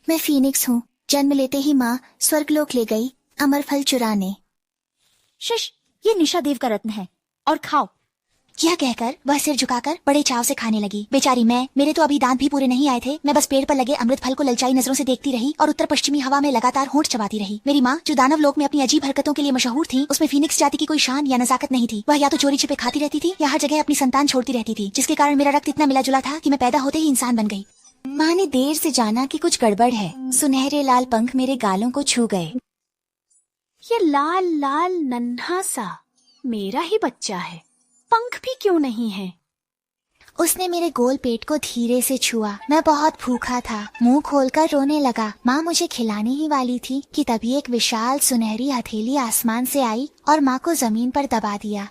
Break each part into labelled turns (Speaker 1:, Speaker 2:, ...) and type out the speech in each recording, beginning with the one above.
Speaker 1: मैं फीनिक्स हूँ। जन्म लेते ही माँ स्वर्गलोक ले गई अमर फल चुराने।
Speaker 2: शश, ये निशा देव का रत्न है और खाओ।
Speaker 1: यह कहकर वह सिर झुकाकर बड़े चाव से खाने लगी। बेचारी मैं, मेरे तो अभी दांत भी पूरे नहीं आए थे। मैं बस पेड़ पर लगे अमृत फल को ललचाई नजरों से देखती रही और उत्तर पश्चिमी हवा में लगातार होंठ चबाती रही। मेरी माँ, जो दानव लोक में अपनी अजीब हरकतों के लिए मशहूर थी, उसमें फीनिक्स जाति की कोई शान या नजाकत नहीं थी। वह या तो चोरी छिपे खाती रहती थी या हर जगह अपनी संतान छोड़ती रहती थी, जिसके कारण मेरा रक्त इतना मिला जुला था कि मैं पैदा होते ही इंसान बन गई। माँ ने देर से जाना कि कुछ गड़बड़ है। सुनहरे लाल पंख मेरे गालों को छू गए।
Speaker 2: ये लाल लाल नन्हा सा मेरा ही बच्चा है, पंख भी क्यों नहीं है?
Speaker 1: उसने मेरे गोल पेट को धीरे से छुआ। मैं बहुत भूखा था, मुंह खोलकर रोने लगा। माँ मुझे खिलाने ही वाली थी कि तभी एक विशाल सुनहरी हथेली आसमान से आई और माँ को जमीन पर दबा दिया।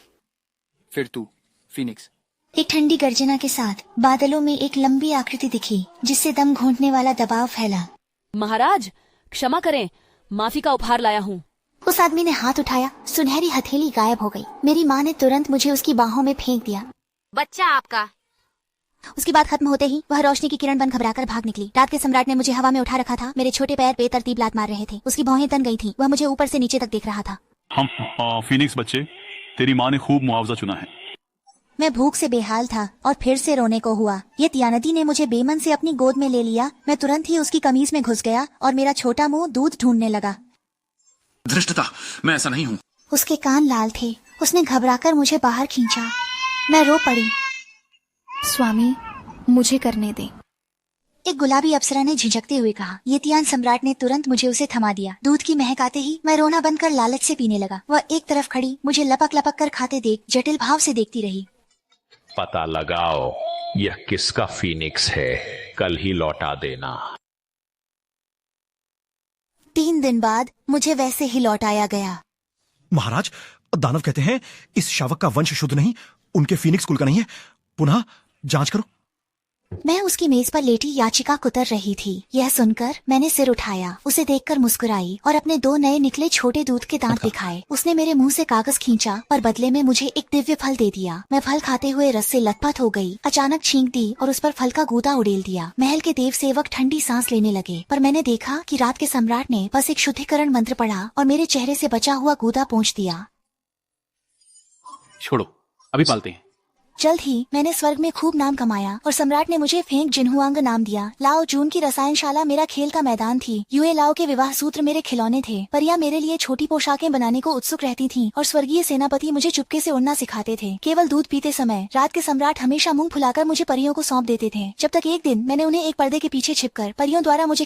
Speaker 3: फिर तू फीनिक्स।
Speaker 1: एक ठंडी गर्जना के साथ बादलों में एक लंबी आकृति दिखी, जिससे दम घूंटने वाला दबाव फैला।
Speaker 4: महाराज, क्षमा करें, माफी का उपहार लाया हूँ।
Speaker 1: उस आदमी ने हाथ उठाया, सुनहरी हथेली गायब हो गई। मेरी माँ ने तुरंत मुझे उसकी बाहों में फेंक दिया।
Speaker 2: बच्चा आपका।
Speaker 1: उसकी बात खत्म होते ही वह रोशनी की किरण बन घबराकर भाग निकली। रात के सम्राट ने मुझे हवा में उठा रखा था। मेरे छोटे पैर बेतरतीब लात मार रहे थे। उसकी भौहें तन गई थीं। वह मुझे ऊपर से नीचे तक देख रहा था।
Speaker 5: हम फीनिक्स बच्चे, तेरी माँ ने खूब मुआवजा चुना है।
Speaker 1: मैं भूख से बेहाल था और फिर से रोने को हुआ। ये तियानदी ने मुझे बेमन से अपनी गोद में ले लिया। मैं तुरंत ही उसकी कमीज में घुस गया और मेरा छोटा मुंह दूध ढूंढने लगा।
Speaker 6: धृष्टता, मैं ऐसा नहीं हूँ।
Speaker 1: उसके कान लाल थे। उसने घबराकर मुझे बाहर खींचा। मैं रो पड़ी।
Speaker 2: स्वामी, मुझे करने दे।
Speaker 1: एक गुलाबी अप्सरा ने झिझकते हुए कहा। ये तियान सम्राट ने तुरंत मुझे उसे थमा दिया। दूध की महक आते ही मैं रोना बंद कर लालच से पीने लगा। वह एक तरफ खड़ी मुझे लपक लपक कर खाते देख जटिल भाव से देखती रही।
Speaker 7: पता लगाओ यह किसका फीनिक्स है, कल ही लौटा देना।
Speaker 1: 3 दिन बाद मुझे वैसे ही लौटाया गया।
Speaker 8: महाराज, दानव कहते हैं इस शावक का वंश शुद्ध नहीं, उनके फीनिक्स कुल का नहीं है। पुनः जांच करो।
Speaker 1: मैं उसकी मेज पर लेटी याचिका कुतर रही थी। यह सुनकर मैंने सिर उठाया, उसे देखकर मुस्कुराई और अपने 2 नए निकले छोटे दूध के दांत दिखाए। उसने मेरे मुंह से कागज खींचा और बदले में मुझे एक दिव्य फल दे दिया। मैं फल खाते हुए रस से लथपथ हो गई। अचानक छींक दी और उस पर फल का गूदा उड़ेल दिया। महल के देव सेवक ठंडी सांस लेने लगे, पर मैंने देखा कि रात के सम्राट ने बस एक शुद्धिकरण मंत्र पढ़ा और मेरे चेहरे से बचा हुआ गूदा पोंछ दिया।
Speaker 3: छोड़ो, अभी पालते हैं।
Speaker 1: जल्द ही मैंने स्वर्ग में खूब नाम कमाया और सम्राट ने मुझे फेंक जिनहुआंग नाम दिया। लाओ जून की रसायनशाला मेरा खेल का मैदान थी। युए लाओ के विवाह सूत्र मेरे खिलौने थे। परियां मेरे लिए छोटी पोशाकें बनाने को उत्सुक रहती थीं और स्वर्गीय सेनापति मुझे चुपके से उड़ना सिखाते थे। केवल दूध पीते समय रात के सम्राट हमेशा मुंह फुलाकर मुझे परियों को सौंप देते थे, जब तक एक दिन मैंने उन्हें एक पर्दे के पीछे छिपकर परियों द्वारा मुझे